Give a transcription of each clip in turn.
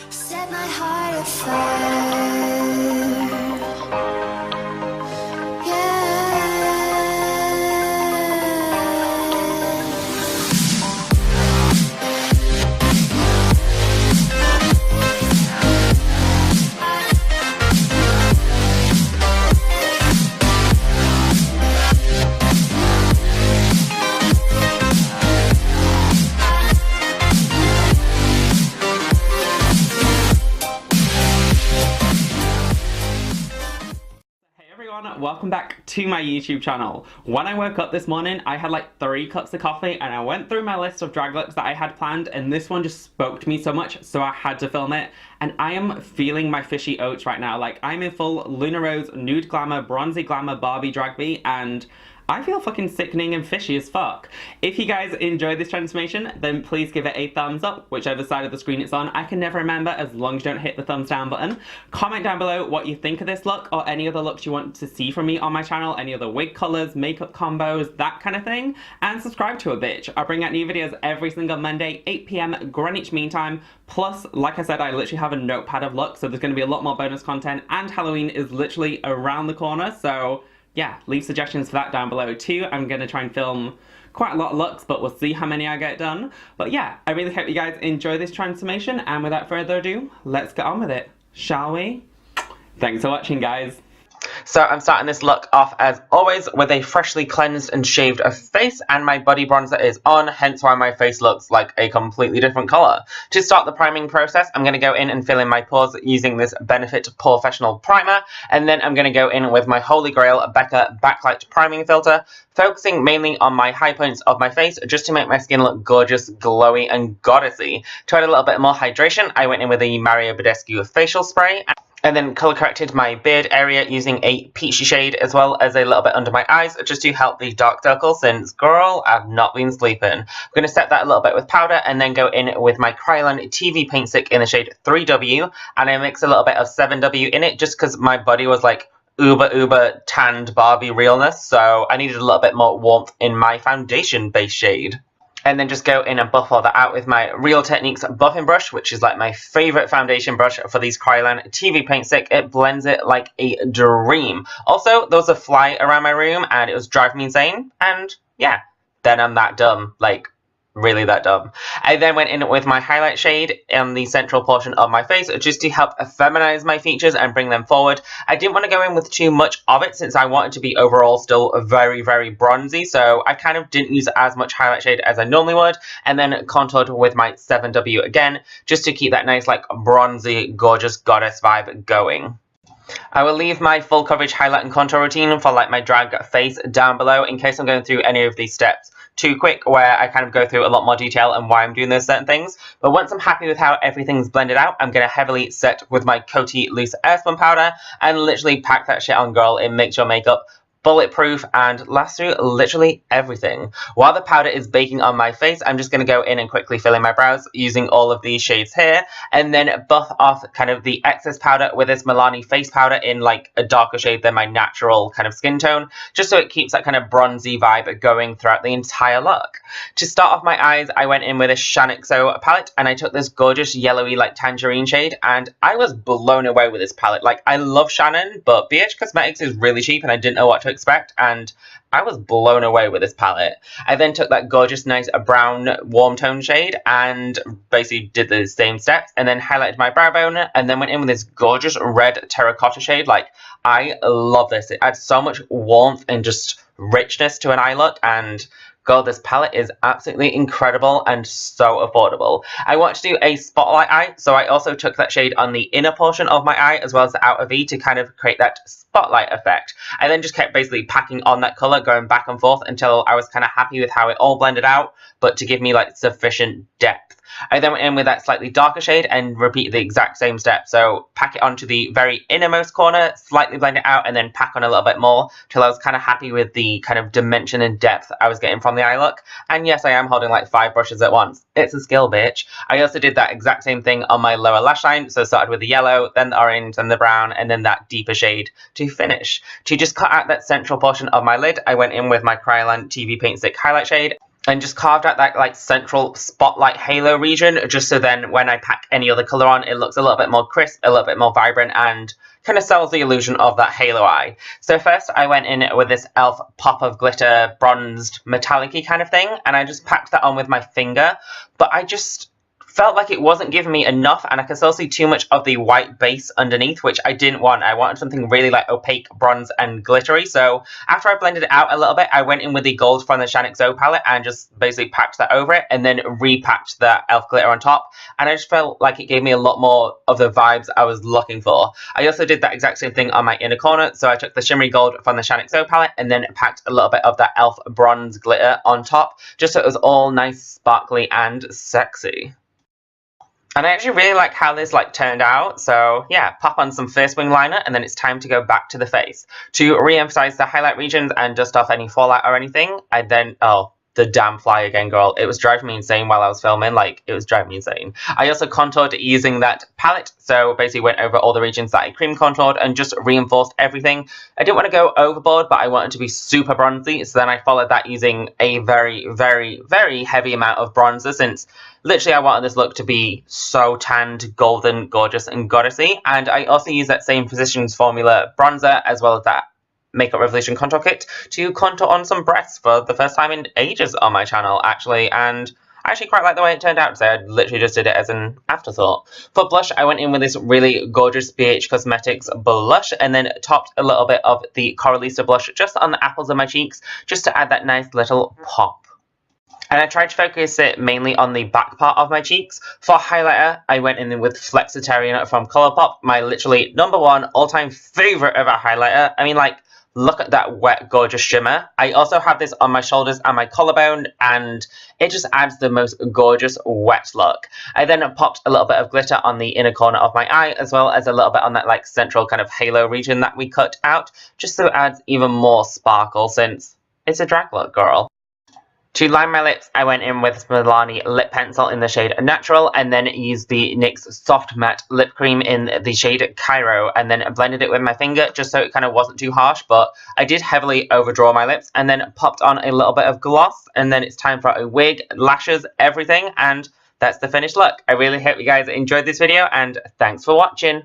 Set my heart afire. Welcome back to my YouTube channel. When I woke up this morning, I had like 3 cups of coffee and I went through my list of drag looks that I had planned, and this one just spoke to me so much, so I had to film it. And I am feeling my fishy oats right now. Like, I'm in full Luna Rose, Nude Glamour, Bronzy Glamour, Barbie drag me, and I feel fucking sickening and fishy as fuck. If you guys enjoyed this transformation, then please give it a thumbs up, whichever side of the screen it's on. I can never remember as long as you don't hit the thumbs down button. Comment down below what you think of this look or any other looks you want to see from me on my channel, any other wig colours, makeup combos, that kind of thing. And subscribe to a bitch. I bring out new videos every single Monday, 8 PM Greenwich Mean Time. Plus, like I said, I literally have a notepad of looks, so there's going to be a lot more bonus content, and Halloween is literally around the corner, so yeah, leave suggestions for that down below too. I'm going to try and film quite a lot of looks, but we'll see how many I get done. But yeah, I really hope you guys enjoy this transformation, and without further ado, let's get on with it, shall we? Thanks for watching, guys. So I'm starting this look off as always with a freshly cleansed and shaved face, and my body bronzer is on, hence why my face looks like a completely different colour. To start the priming process, I'm going to go in and fill in my pores using this Benefit Porefessional primer, and then I'm going to go in with my holy grail Becca Backlight priming filter, focusing mainly on my high points of my face just to make my skin look gorgeous, glowy and goddessy. To add a little bit more hydration, I went in with the Badescu facial spray, and then colour corrected my beard area using a peachy shade, as well as a little bit under my eyes just to help the dark circles, since girl, I've not been sleeping. I'm going to set that a little bit with powder and then go in with my Kryolan TV paint stick in the shade 3W, and I mix a little bit of 7W in it just because my body was like uber tanned Barbie realness, so I needed a little bit more warmth in my foundation base shade. And then just go in and buff all that out with my Real Techniques buffing brush, which is like my favourite foundation brush for these Kryolan TV paint stick. It blends it like a dream. Also, there was a fly around my room and it was driving me insane. And yeah, then I'm that dumb. Like, really that dumb. I then went in with my highlight shade in the central portion of my face just to help feminize my features and bring them forward. I didn't want to go in with too much of it since I wanted to be overall still very bronzy, so I kind of didn't use as much highlight shade as I normally would, and then contoured with my 7W again just to keep that nice like bronzy gorgeous goddess vibe going. I will leave my full coverage highlight and contour routine for like my drag face down below in case I'm going through any of these steps too quick, where I kind of go through a lot more detail and why I'm doing those certain things. But once I'm happy with how everything's blended out, I'm going to heavily set with my Coty Loose Airspun powder and literally pack that shit on, girl. It makes your makeup bulletproof and lasts through literally everything. While the powder is baking on my face, I'm just going to go in and quickly fill in my brows using all of these shades here, and then buff off kind of the excess powder with this Milani face powder in like a darker shade than my natural kind of skin tone, just so it keeps that kind of bronzy vibe going throughout the entire look. To start off my eyes, I went in with a Shaaanxo palette, and I took this gorgeous yellowy like tangerine shade, and I was blown away with this palette. Like, I love Shannon, but BH Cosmetics is really cheap and I didn't know what to expect, and I was blown away with this palette. I then took that gorgeous nice brown warm tone shade and basically did the same steps, and then highlighted my brow bone, and then went in with this gorgeous red terracotta shade. Like, I love this. It adds so much warmth and just richness to an eye look, and God, this palette is absolutely incredible and so affordable. I want to do a spotlight eye, so I also took that shade on the inner portion of my eye as well as the outer V to kind of create that spotlight effect. I then just kept basically packing on that colour, going back and forth until I was kind of happy with how it all blended out, but to give me like sufficient depth. I then went in with that slightly darker shade and repeated the exact same step. So pack it onto the very innermost corner, slightly blend it out, and then pack on a little bit more till I was kind of happy with the kind of dimension and depth I was getting from the eye look. And yes, I am holding like 5 brushes at once. It's a skill, bitch. I also did that exact same thing on my lower lash line. So started with the yellow, then the orange, then the brown, and then that deeper shade to finish. To just cut out that central portion of my lid, I went in with my Kryolan TV Paint Stick highlight shade. and just carved out that like central spotlight halo region, just so then when I pack any other colour on, it looks a little bit more crisp, a little bit more vibrant, and kind of sells the illusion of that halo eye. So first I went in with this e.l.f. Pop of Glitter bronzed metallic-y kind of thing, and I just packed that on with my finger, but I just felt like it wasn't giving me enough, and I could still see too much of the white base underneath, which I didn't want. I wanted something really like opaque, bronze, and glittery. So after I blended it out a little bit, I went in with the gold from the Shaaanxo palette and just basically packed that over it, and then repacked the e.l.f. glitter on top. And I just felt like it gave me a lot more of the vibes I was looking for. I also did that exact same thing on my inner corner. So I took the shimmery gold from the Shaaanxo palette and then packed a little bit of that e.l.f. bronze glitter on top, just so it was all nice, sparkly, and sexy. And I actually really like how this turned out. So yeah, pop on some first wing liner, and then it's time to go back to the face. To re-emphasize the highlight regions and dust off any fallout or anything, I then, oh, the damn fly again, girl. It was driving me insane while I was filming. Like, it was driving me insane. I also contoured using that palette. So basically went over all the regions that I cream contoured and just reinforced everything. I didn't want to go overboard, but I wanted to be super bronzy. So then I followed that using a very, very, very heavy amount of bronzer, since literally I wanted this look to be so tanned, golden, gorgeous, and goddessy. And I also used that same Physicians Formula bronzer as well as that Makeup Revolution contour kit to contour on some breasts for the first time in ages on my channel, actually, and I actually quite like the way it turned out, so I literally just did it as an afterthought. For blush, I went in with this really gorgeous BH Cosmetics blush, and then topped a little bit of the Coralista blush just on the apples of my cheeks, just to add that nice little pop. And I tried to focus it mainly on the back part of my cheeks. For highlighter, I went in with Flexitarian from Colourpop, my literally #1 all-time favourite of a highlighter. I mean, like, look at that wet, gorgeous shimmer. I also have this on my shoulders and my collarbone, and it just adds the most gorgeous wet look. I then popped a little bit of glitter on the inner corner of my eye, as well as a little bit on that central kind of halo region that we cut out, just so it adds even more sparkle, since it's a drag look, girl. To line my lips, I went in with Milani lip pencil in the shade Natural, and then used the NYX Soft Matte Lip Cream in the shade Cairo, and then blended it with my finger just so it kind of wasn't too harsh, but I did heavily overdraw my lips, and then popped on a little bit of gloss, and then it's time for a wig, lashes, everything, and that's the finished look. I really hope you guys enjoyed this video, and thanks for watching.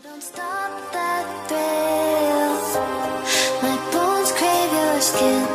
Don't stop that thrill. My bones crave your skin.